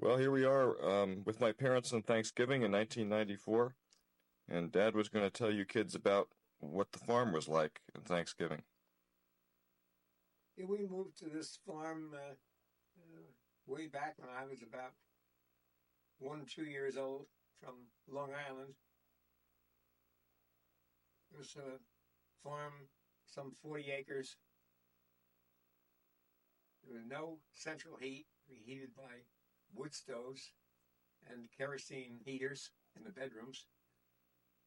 Well, here we are with my parents on Thanksgiving in 1994, and Dad was going to tell you kids about what the farm was like at Thanksgiving. Yeah, we moved to this farm way back when I was about 1 or 2 years old from Long Island. It was a farm, some 40 acres. There was no central heat. We heated by wood stoves and kerosene heaters in the bedrooms.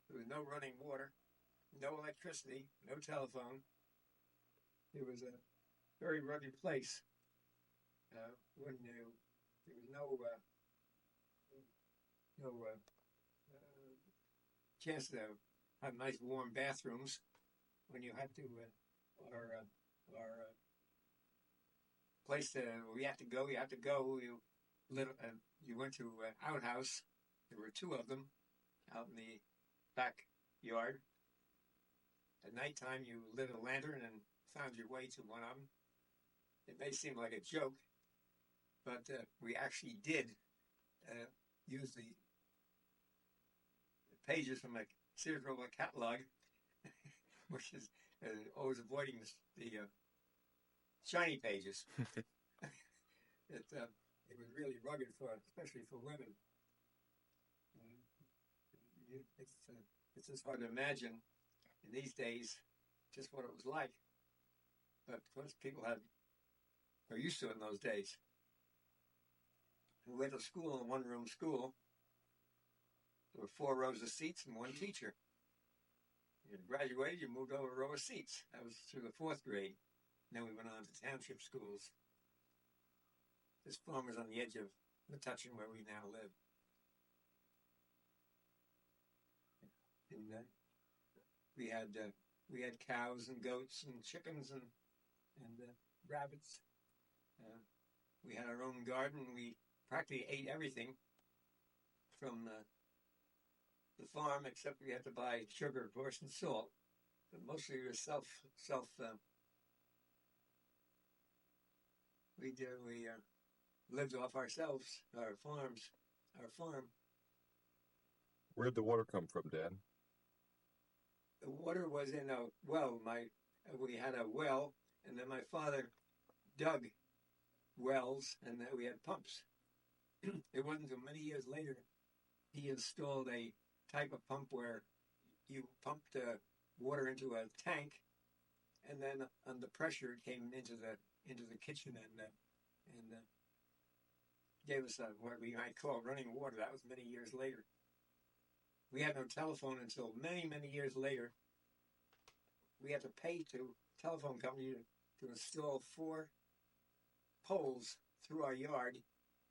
There was no running water, no electricity, no telephone. It was a very rugged place. When there was no chance to have nice warm bathrooms when you had to our place where you had to go. You had to go. You went to outhouse. There were two of them out in the backyard. At nighttime, you lit a lantern and found your way to one of them. It may seem like a joke, but we actually did use the pages from a Sears Roebuck catalog, which is always avoiding the shiny pages. It was really rugged especially for women. It's just hard to imagine in these days just what it was like. But of course, people are used to it in those days. We went to school, a one-room school. There were 4 rows of seats and one teacher. You graduated, you moved over a row of seats. That was through the fourth grade. Then we went on to township schools. This farm was on the edge of Metuchen, where we now live. And we had cows and goats and chickens and rabbits. We had our own garden. We practically ate everything from the farm, except we had to buy sugar, of course, and salt. But mostly it was self. We lived off ourselves, our farms, our farm. Where'd the water come from, Dad? The water was in a well. We had a well, and then my father dug wells, and then we had pumps. It wasn't until many years later he installed a type of pump where you pumped water into a tank, and then under pressure it came into the kitchen and gave us what we might call running water. That was many years later. We had no telephone until many years later. We had to pay to telephone company to install 4 poles through our yard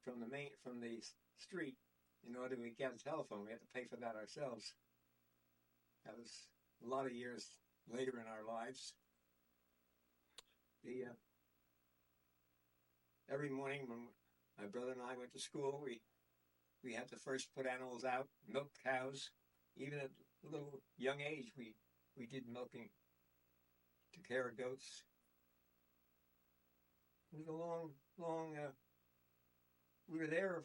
from the street in order to get a telephone. We had to pay for that ourselves. That was a lot of years later in our lives. Every morning when my brother and I went to school, we had to first put animals out, milk cows. Even at a little young age, we did milking, took care of goats. It was a long. We were there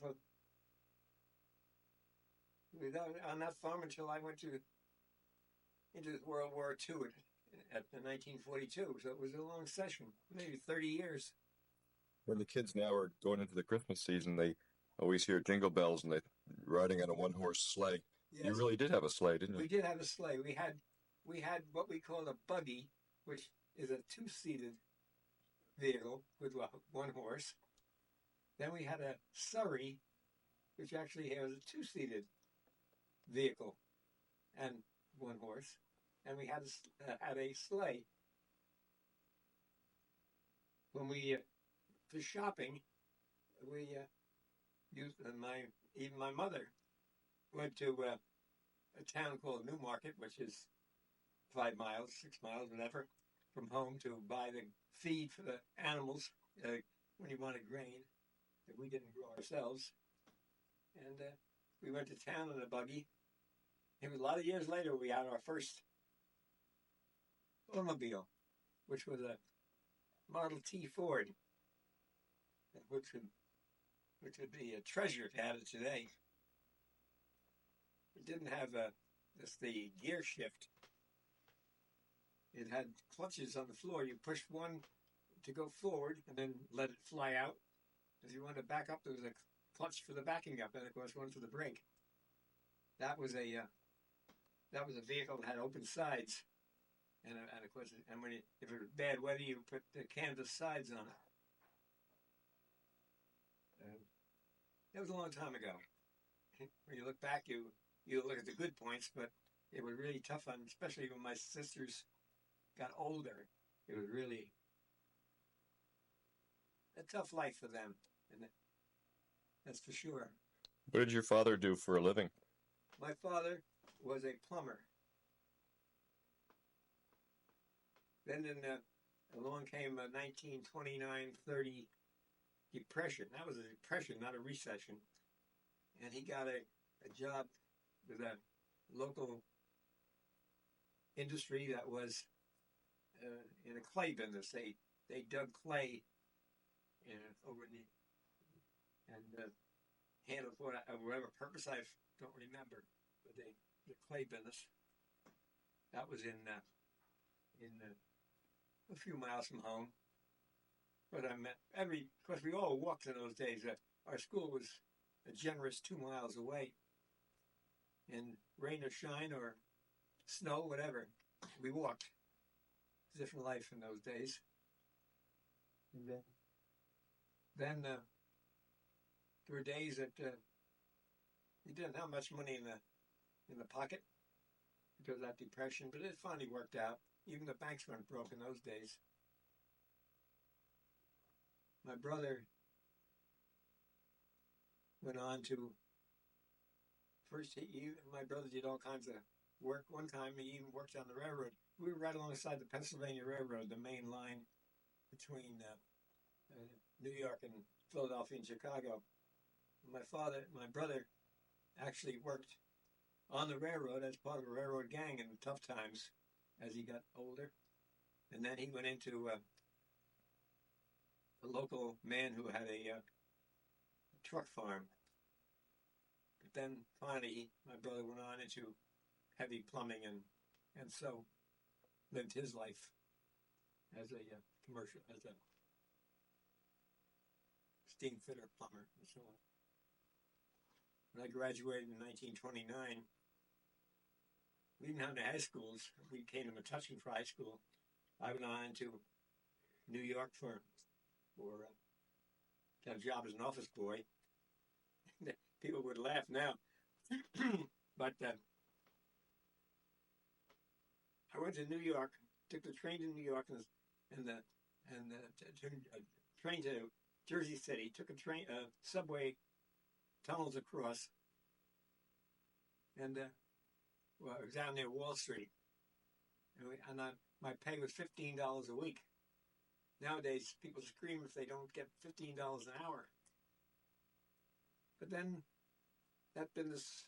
on that farm until I went into World War II at 1942. So it was a long session, maybe 30 years. When the kids now are going into the Christmas season, they always hear jingle bells and they're riding on a one-horse sleigh. Yes. You really did have a sleigh, didn't you? We did have a sleigh. We had what we called a buggy, which is a 2-seated vehicle with one horse. Then we had a surrey, which actually was a 2-seated vehicle and one horse. And we had a sleigh. When we for shopping, we used even my mother went to a town called Newmarket, which is 5 miles, 6 miles, whatever, from home to buy the feed for the animals when you wanted grain that we didn't grow ourselves. And we went to town in a buggy. It was a lot of years later we had our first automobile, which was a Model T Ford, which which would be a treasure if you had it today. It didn't have the gear shift. It had clutches on the floor. You pushed one to go forward and then let it fly out. If you wanted to back up, there was a clutch for the backing up, and of course one for the brake. That was a vehicle that had open sides, and of course, and if it was bad weather, you put the canvas sides on it. That was a long time ago. When you look back, you look at the good points, but it was really tough on, especially when my sisters got older. It was really a tough life for them, and that's for sure. What did your father do for a living? My father was a plumber. Then along came a 1929-30 depression. That was a depression, not a recession. And he got a job with a local industry that was in a clay business. They dug clay over in and handled for whatever purpose I don't remember. But the clay business. That was in a few miles from home. But of course, we all walked in those days. Our school was a generous 2 miles away. In rain or shine or snow, whatever, we walked. It's a different life in those days. And then there were days that we didn't have much money in the pocket because of that depression, but it finally worked out. Even the banks weren't broke in those days. My brother went on to, first my brother did all kinds of work. One time he even worked on the railroad. We were right alongside the Pennsylvania Railroad, the main line between New York and Philadelphia and Chicago. My brother actually worked on the railroad as part of a railroad gang in the tough times as he got older. And then he went into a local man who had a truck farm. But then finally, my brother went on into heavy plumbing and so lived his life as a as a steam fitter, plumber, and so on. When I graduated in 1929, we didn't have any high schools. We came to Metuchen for high school. I went on to New York for got a job as an office boy. People would laugh now, but I went to New York, took the train to New York, and the train to Jersey City. Took a subway tunnels across, and I was down near Wall Street, and my pay was $15 a week. Nowadays, people scream if they don't get $15 an hour. But then, that business,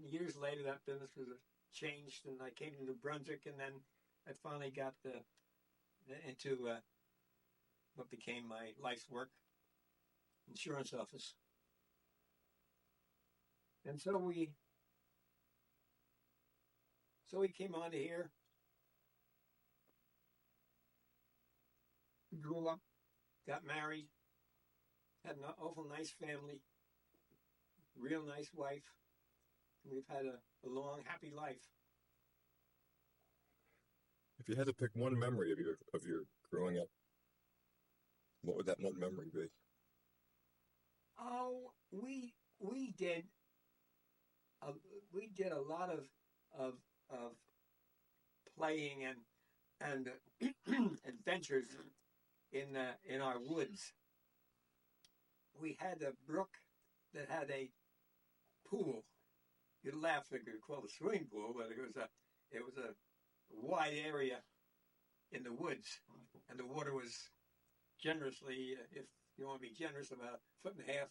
years later, that business was changed, and I came to New Brunswick, and then I finally got into what became my life's work, insurance office. And so we came on to here. Grew up, got married, had an awful nice family, real nice wife. We've had a long, happy life. If you had to pick one memory of your growing up, what would that one memory be? Oh, we did a lot of playing and adventures in our woods. We had a brook that had a pool. You'd laugh if you could call it a swimming pool, but it was a wide area in the woods, and the water was generously, if you want to be generous, about 1.5 feet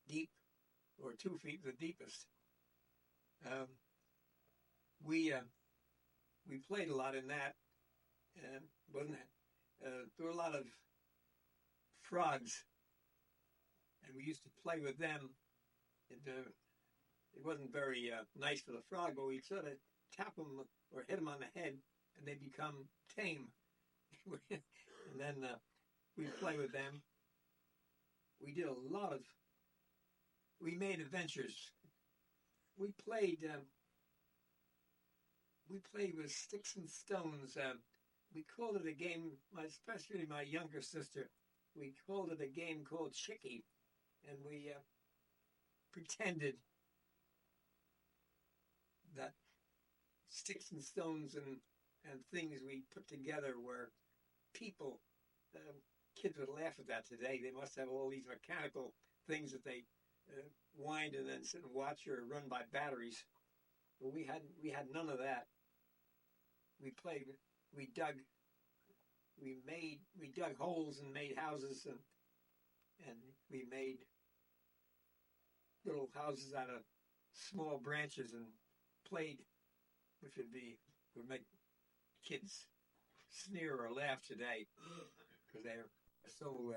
deep, or 2 feet the deepest. We played a lot in that, and there were a lot of frogs and we used to play with them. It wasn't very nice for the frog, but we'd sort of tap them or hit them on the head, and they become tame. And then we'd play with them. We did a lot of. We made adventures. We played. We played with sticks and stones. We called it a game. Especially my younger sister. We called it a game called Chicky, and we pretended that sticks and stones and things we put together were people. Kids would laugh at that today. They must have all these mechanical things that they wind and then sit and watch or run by batteries. But we had none of that. We played. We dug. We dug holes and made houses and we made little houses out of small branches and played, which would make kids sneer or laugh today because they're so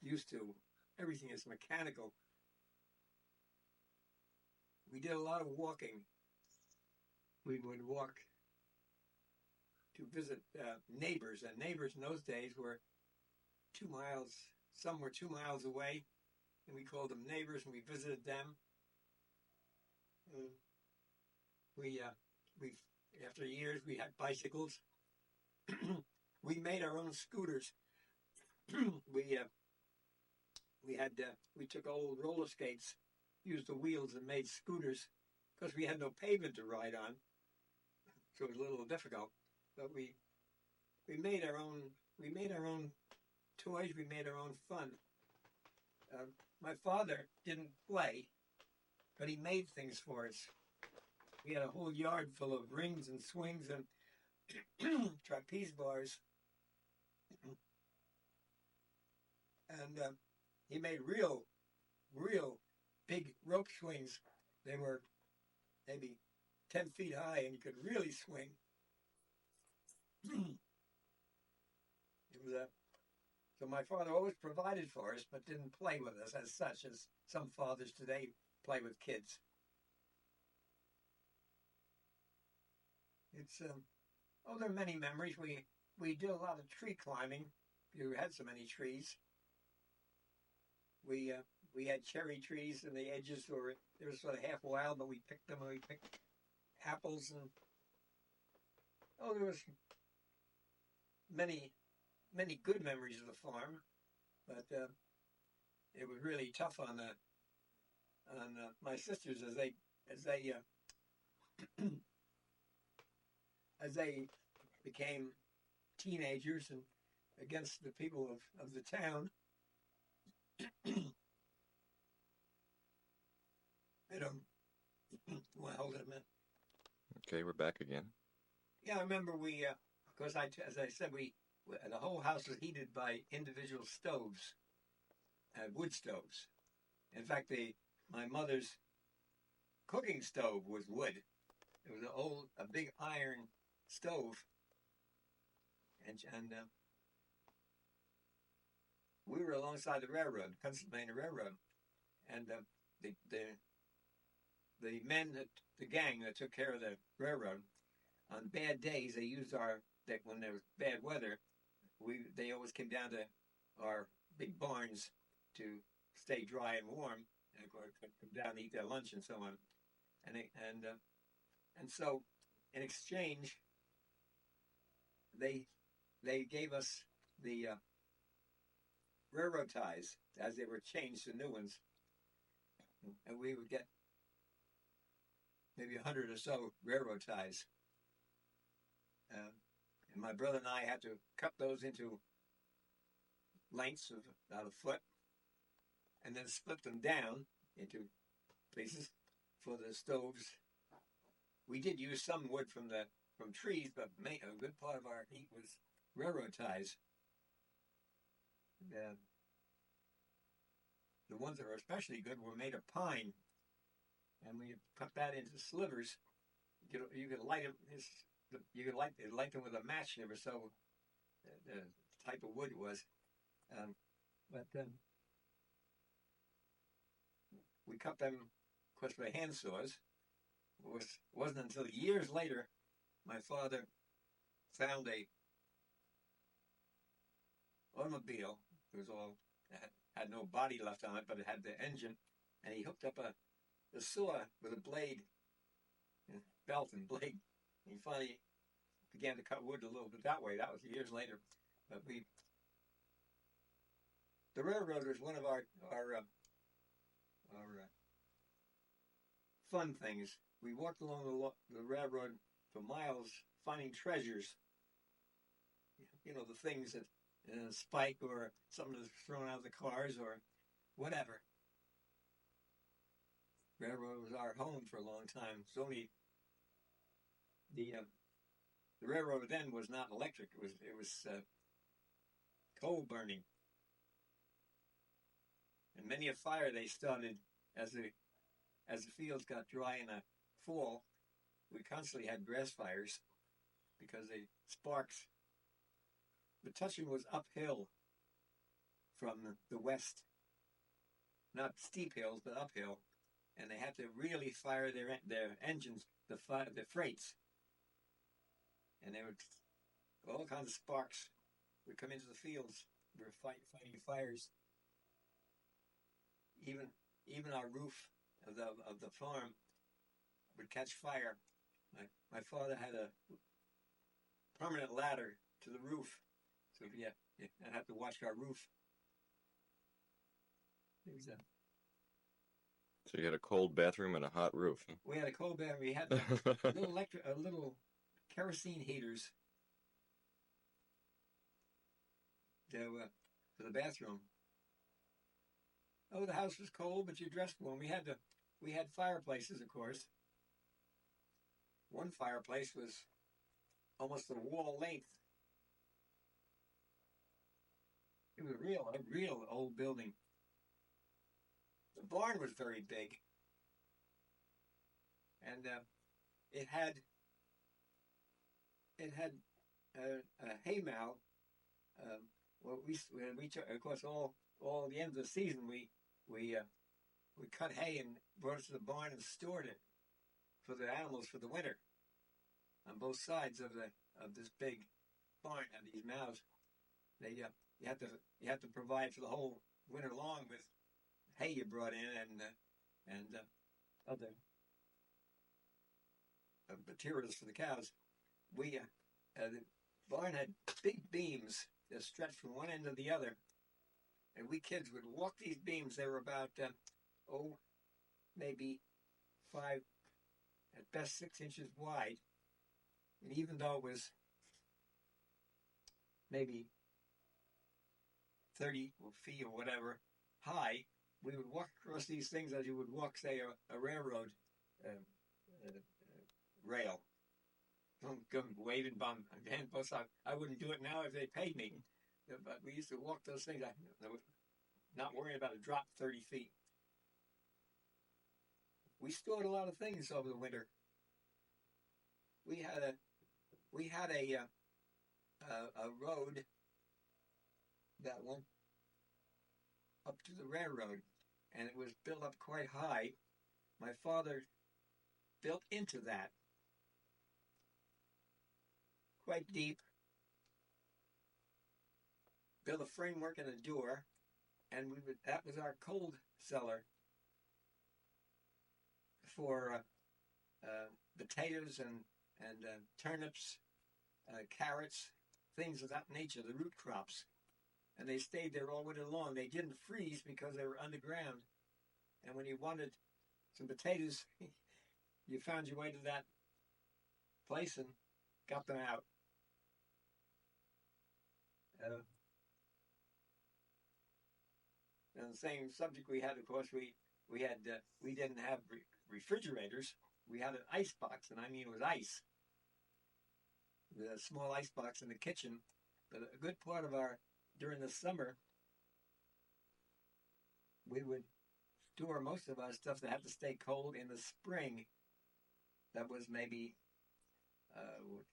used to everything is mechanical. We did a lot of walking. We would walk to visit neighbors, and neighbors in those days were 2 miles. Some were 2 miles away, and we called them neighbors, and we visited them. We after years we had bicycles. We made our own scooters. we took old roller skates, used the wheels, and made scooters because we had no pavement to ride on, so it was a little difficult. But we made our own. We made our own toys. We made our own fun. My father didn't play, but he made things for us. We had a whole yard full of rings and swings and trapeze bars. And he made real big rope swings. They were maybe 10 feet high, and you could really swing. So my father always provided for us, but didn't play with us as such as some fathers today play with kids. There are many memories. We did a lot of tree climbing. You had so many trees. We had cherry trees, and the edges they were sort of half wild, but we picked them. And we picked apples, and there was many good memories of the farm, but it was really tough on my sisters as they became teenagers and against the people of the town. Well, hold it a minute. Okay, we're back again. Yeah, I remember because as I said, the whole house was heated by individual stoves, wood stoves. In fact, my mother's cooking stove was wood. It was a big iron stove, and we were alongside the railroad, Pennsylvania Railroad, and the gang that took care of the railroad, on bad days they used when there was bad weather, they always came down to our big barns to stay dry and warm, and of course come down and eat their lunch and so on, and so in exchange they gave us the railroad ties as they were changed to new ones, and we would get maybe 100 or so railroad ties. And my brother and I had to cut those into lengths of about a foot, and then split them down into pieces for the stoves. We did use some wood from trees, but a good part of our heat was railroad ties. And, the ones that were especially good were made of pine, and we cut that into slivers. You could light them. You could light them with a match. Never so the type of wood it was, But we cut them, of course, by hand saws. Wasn't until years later my father found a automobile. It was all had no body left on it, but it had the engine, and he hooked up a saw with a blade, belt and blade. He finally began to cut wood a little bit that way. That was years later. But the railroad was one of our fun things. We walked along the railroad for miles, finding treasures. You know, the things that spike or something that's thrown out of the cars or whatever. Railroad was our home for a long time. It's only the railroad then was not electric. It was coal burning, and many a fire they started as the fields got dry in the fall. We constantly had grass fires because the sparks. Metuchen was uphill from the west, not steep hills, but uphill, and they had to really fire their engines, the freights, and there were all kinds of sparks would come into the fields. We were fighting fires. Even our roof of the farm would catch fire. My father had a permanent ladder to the roof. So yeah, I'd have to watch our roof. So you had a cold bathroom and a hot roof. Huh? We had a cold bathroom. We had little kerosene heaters for the bathroom. Oh, the house was cold, but you dressed warm. We had fireplaces, of course. One fireplace was almost the wall length. It was a real old building. The barn was very big, and it had a hay mow. Well, we of course all the end of the season we cut hay and brought it to the barn and stored it for the animals for the winter. On both sides of this big barn had these mows. You have to provide for the whole winter long with hay you brought in and other materials for the cows. The barn had big beams that stretched from one end to the other, and we kids would walk these beams. They were about maybe 5, at best 6 inches wide, and even though it was maybe 30 feet or whatever high, we would walk across these things as you would walk, say, a railroad rail. Waving bomb hand posts. I wouldn't do it now if they paid me, but we used to walk those things. Not worrying about a drop 30 feet. We stored a lot of things over the winter. We had a road that went up to the railroad, and it was built up quite high. My father built into that, quite deep, built a framework and a door, and that was our cold cellar for potatoes and turnips, carrots, things of that nature, the root crops. And they stayed there all winter long. They didn't freeze because they were underground. And when you wanted some potatoes, you found your way to that place and got them out. And the same subject we had, of course, we didn't have refrigerators. We had an ice box, and I mean it was ice. The small ice box in the kitchen. But a good part of during the summer, we would store most of our stuff that had to stay cold in the spring. That was maybe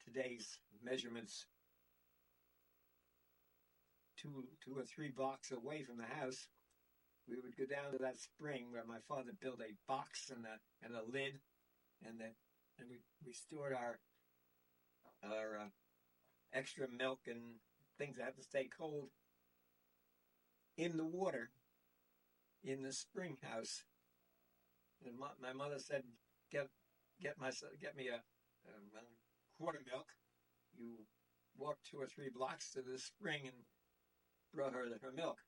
today's measurements, two or three blocks away from the house, we would go down to that spring where my father built a box and a lid, and we stored our extra milk and things that have to stay cold in the water in the spring house. And my mother said, get me a quart of milk. You walked 2 or 3 blocks to the spring and brought her milk.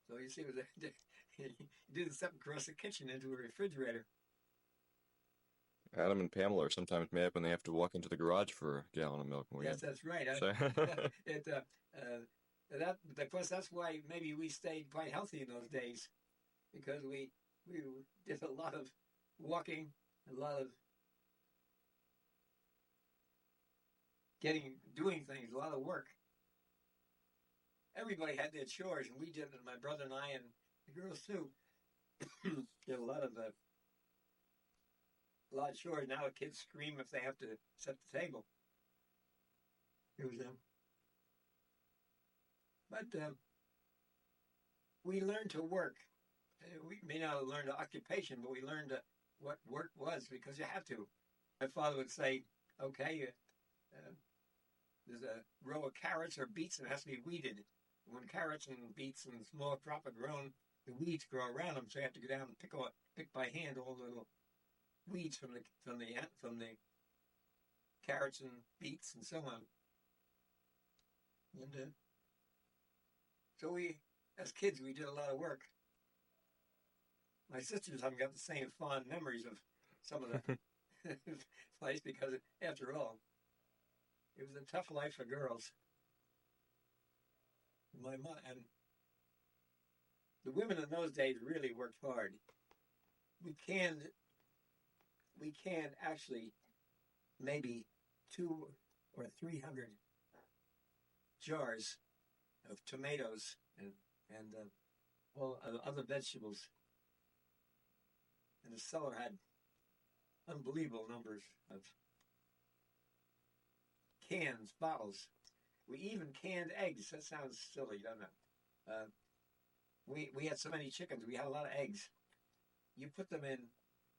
So you see, it was you didn't step across the kitchen into a refrigerator. Adam and Pamela are sometimes mad when they have to walk into the garage for a gallon of milk. Yes, that's right. So, Of course, that's why maybe we stayed quite healthy in those days, because we did a lot of walking, a lot of doing things, a lot of work. Everybody had their chores, and we did it. My brother and I, and the girls too, did a lot of chores. Now kids scream if they have to set the table. It was but we learned to work. We may not have learned an occupation, but we learned what work was, because you had to. My father would say, okay, there's a row of carrots or beets and it has to be weeded. When carrots and beets and small crop are grown, the weeds grow around them, so you have to go down and pick by hand all the little weeds from the carrots and beets and so on. And so we, as kids, we did a lot of work. My sisters haven't got the same fond memories of some of the place, because, after all, it was a tough life for girls. My mom and the women in those days really worked hard. We canned actually maybe 200 or 300 jars of tomatoes and all other vegetables. And the cellar had unbelievable numbers of cans, bottles. We even canned eggs. That sounds silly, doesn't it? We had so many chickens. We had a lot of eggs. You put them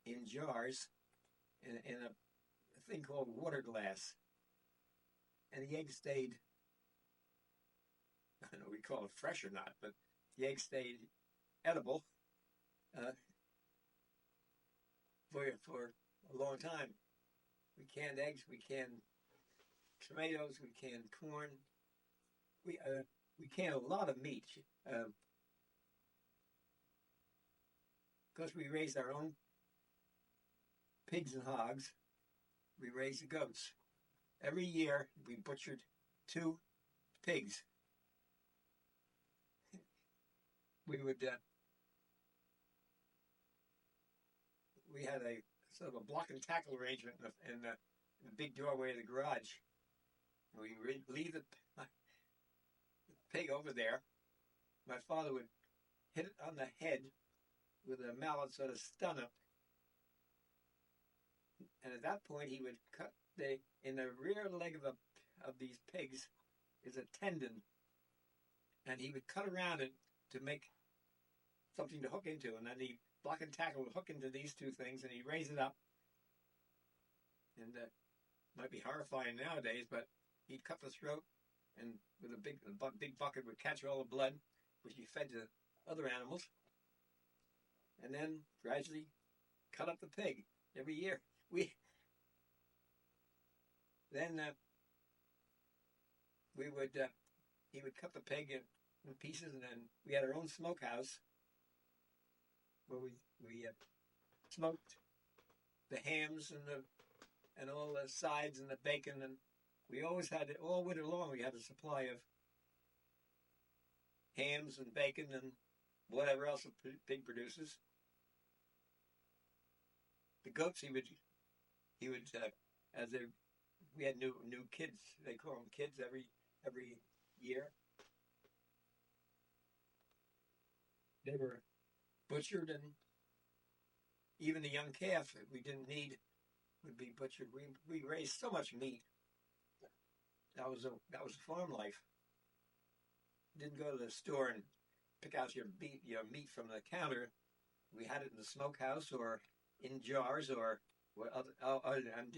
in jars in a thing called water glass, and the eggs stayed. I don't know if we call it fresh or not, but the eggs stayed edible for a long time. We canned eggs. We canned tomatoes. We canned corn. We canned a lot of meat. Because we raised our own pigs and hogs, we raised the goats. Every year we butchered 2 pigs. We would we had a sort of a block and tackle arrangement in the big doorway of the garage. We leave the pig over there. My father would hit it on the head with a mallet, sort of stun it. And at that point, he would cut in the rear leg of these pigs is a tendon, and he would cut around it to make something to hook into, and then the block and tackle would hook into these 2 things, and he'd raise it up. And might be horrifying nowadays, but he'd cut the throat, and with a big bucket would catch all the blood, which he fed to other animals, and then gradually cut up the pig every year. He would cut the pig in pieces, and then we had our own smokehouse where we smoked the hams and all the sides and the bacon, and we always had it all winter long. We had a supply of hams and bacon and whatever else a pig produces. The goats, he would as we had new kids. They call them kids every year. They were butchered, and even the young calf that we didn't need would be butchered. We raised so much meat. That was farm life. didn't go to the store and pick out your meat from the counter. We had it in the smokehouse or in jars or what other. And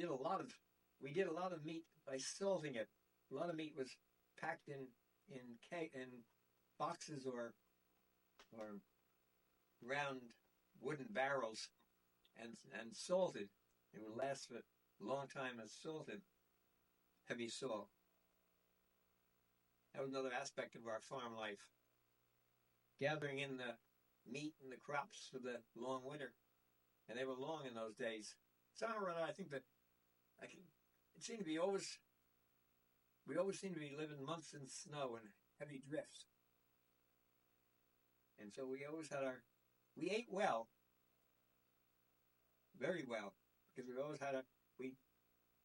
we did a lot of meat by salting it. A lot of meat was packed in boxes or round wooden barrels and salted. It would last for a long time as salted, heavy salt. That was another aspect of our farm life. Gathering in the meat and the crops for the long winter. And they were long in those days. Somehow or other, I think that it seemed to be we always seemed to be living months in snow and heavy drifts. And so we ate well, very well, because we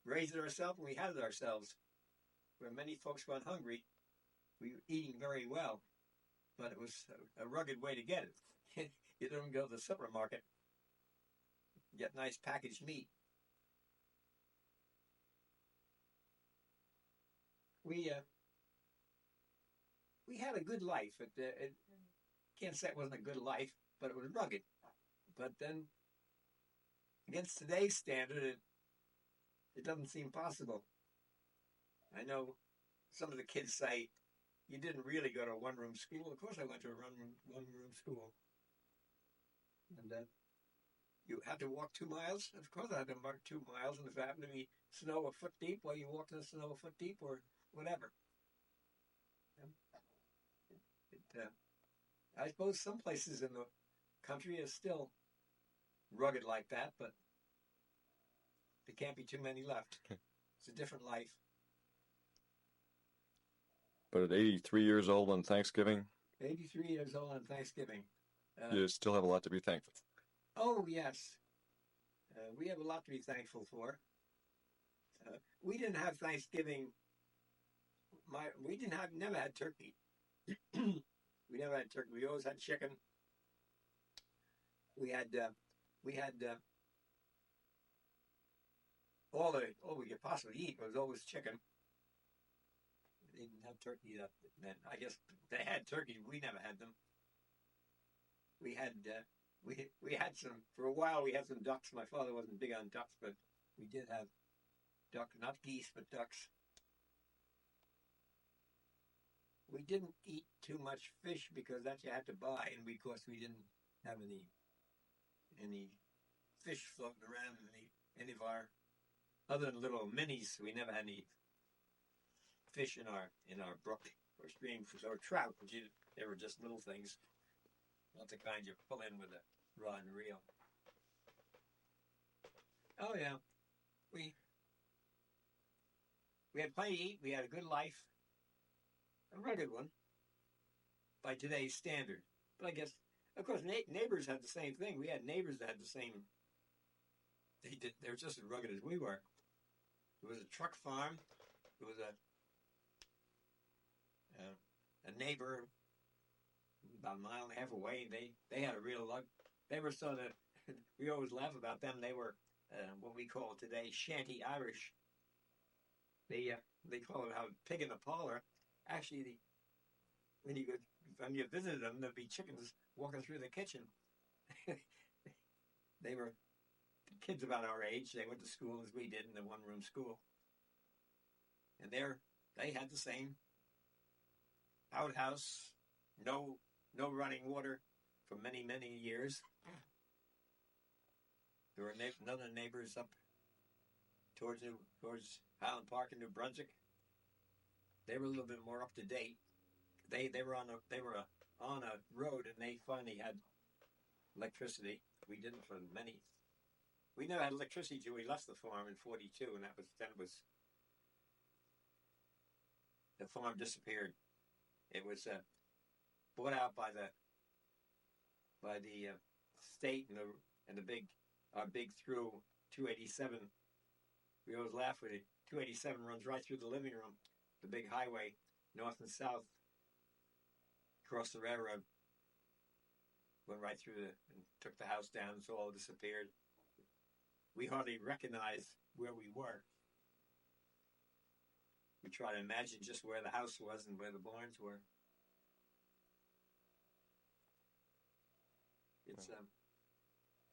raised it ourselves and we had it ourselves. Where many folks went hungry, we were eating very well, but it was a rugged way to get it. You don't go to the supermarket, get nice packaged meat. We had a good life. Can't say it wasn't a good life, but it was rugged. But then, against today's standard, it doesn't seem possible. I know some of the kids say, you didn't really go to a one-room school. Of course I went to a one-room school. And you had to walk 2 miles. Of course I had to walk 2 miles. And if it happened to be snow a foot deep, well, you walked in the snow a foot deep or whatever. I suppose some places in the country are still rugged like that, but there can't be too many left. It's a different life. But at 83 years old on Thanksgiving, 83 years old on Thanksgiving. you still have a lot to be thankful for. Oh, yes. We have a lot to be thankful for. We didn't have Thanksgiving. Never had turkey. We never had turkey. We always had chicken. We had all we could possibly eat was always chicken. They didn't have turkey then. I guess they had turkey. We never had them. We had some, for a while we had some ducks. My father wasn't big on ducks, but we did have duck, not geese, but ducks. We didn't eat too much fish because that you had to buy, and of course we didn't have any fish floating around in any of our, other than little minis. We never had any fish in our brook or stream or trout. They were just little things, not the kind you pull in with a rod and reel. Oh yeah, we had plenty to eat. We had a good life. A rugged one by today's standard. But I guess, of course, neighbors had the same thing. We had neighbors that had the same. They were just as rugged as we were. It was a truck farm. It was a neighbor about a mile and a half away. They had a real luck. They were sort of, we always laugh about them. They were what we call today shanty Irish. They call it how pig in the parlor. Actually, when you visited them, there'd be chickens walking through the kitchen. They were kids about our age. They went to school as we did in the one-room school. And they had the same outhouse, no running water for many, many years. There were none of the neighbors up towards Highland Park in New Brunswick. They were a little bit more up to date. They were on a road, and they finally had electricity. We didn't for many. We never had electricity till we left the farm in '42, and the farm disappeared. It was bought out by the state and our big through 287. We always laugh with it. 287 runs right through the living room. The big highway, north and south, across the railroad, went right through and took the house down, so all disappeared. We hardly recognized where we were. We try to imagine just where the house was and where the barns were. It's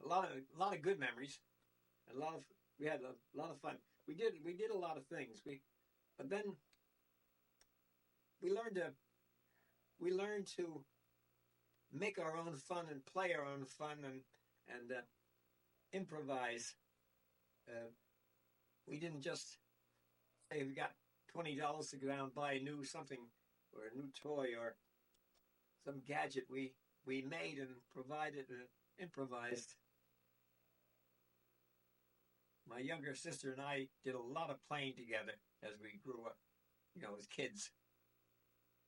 a lot of good memories, and we had a lot of fun. We did a lot of things. But then we learned to we learned to make our own fun and play our own fun and improvise. Uh, we didn't just say we got $20 to go down and buy a new something or a new toy or some gadget. We made and provided and improvised. My younger sister and I did a lot of playing together as we grew up, as kids.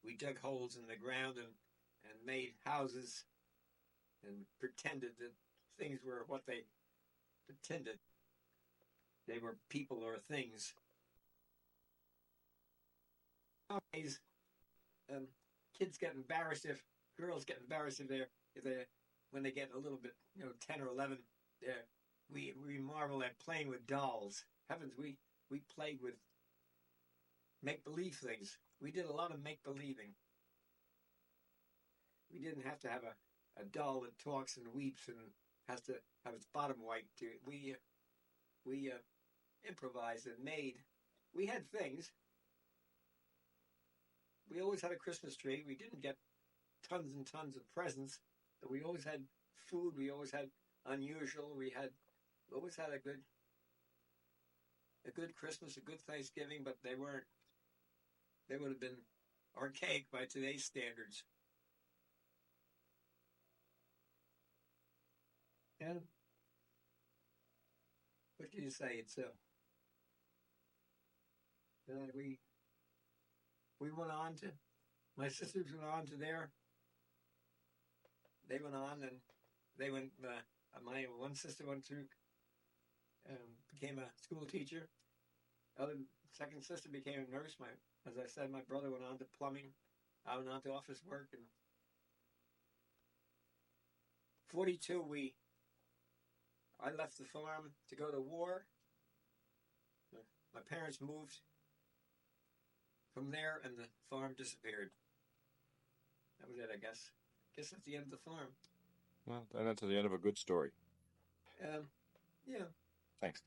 We dug holes in the ground and made houses and pretended that things were what they pretended they were people or things. Nowadays, kids get embarrassed girls get embarrassed if they when they get a little bit 10 or 11. We marvel at playing with dolls. Heavens, we played with make believe things. We did a lot of make believing. We didn't have to have a doll that talks and weeps and has to have its bottom wiped. We improvised and made. We had things. We always had a Christmas tree. We didn't get tons and tons of presents, but we always had food. We always had unusual. We always had a good Christmas, a good Thanksgiving, but they weren't. They would have been archaic by today's standards. And what can you say? It's we went on to my sisters went on to they went on and they went. My one sister went through, became a school teacher. Second sister became a nurse. As I said, my brother went on to plumbing. I went on to office work. And 42, I left the farm to go to war. My parents moved from there, and the farm disappeared. That was it, I guess. Guess that's the end of the farm. Well, then that's the end of a good story. Yeah. Thanks.